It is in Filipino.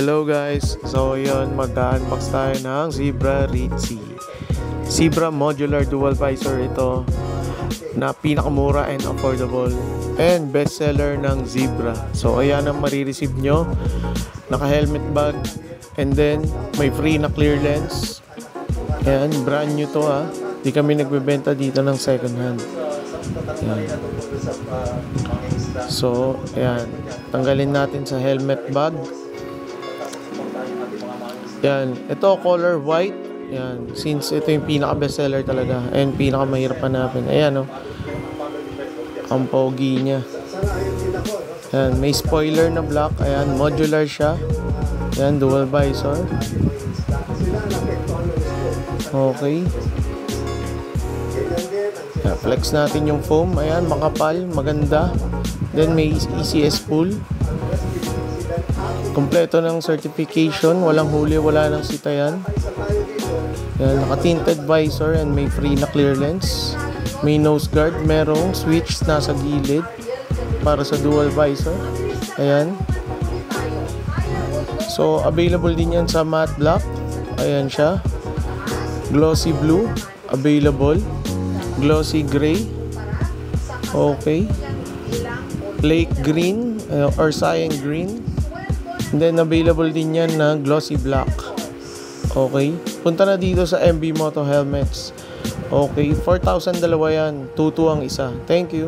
Hello guys, so yun, mag-unbox tayo ng Zebra Ritzy. Zebra Modular Dual Visor ito na pinakamura and affordable and bestseller ng Zebra. So ayan ang marireceive nyo, naka-helmet bag, and then may free na clear lens. Ayan, brand new to ha. Di kami nagbebenta dito ng second hand. Ayan. So ayan, tanggalin natin sa helmet bag. Yan, ito color white. Yan, since ito yung pinaka bestseller talaga and pinaka mahirap hanapin. Ayan, oh. Ang pogi niya. Yan, may spoiler na black. Ayan, modular siya. Yan, dual visor. Okay. Yan, flex natin yung foam. Ayan, makapal, maganda. Then may ECS spool. Kompleto ng certification, walang huli, wala nang sita yan. Yan, naka-tinted visor and may free na clear lens. May nose guard, merong switch nasa gilid para sa dual visor. Ayan. So, available din yan sa matte black. Ayan siya. Glossy blue, available. Glossy gray. Okay. Lake green or cyan green. And then available din yan na glossy black. Okay. Punta na dito sa MB Moto Helmets. Okay. 4,000 dalawa yan. 2,2 ang isa. Thank you.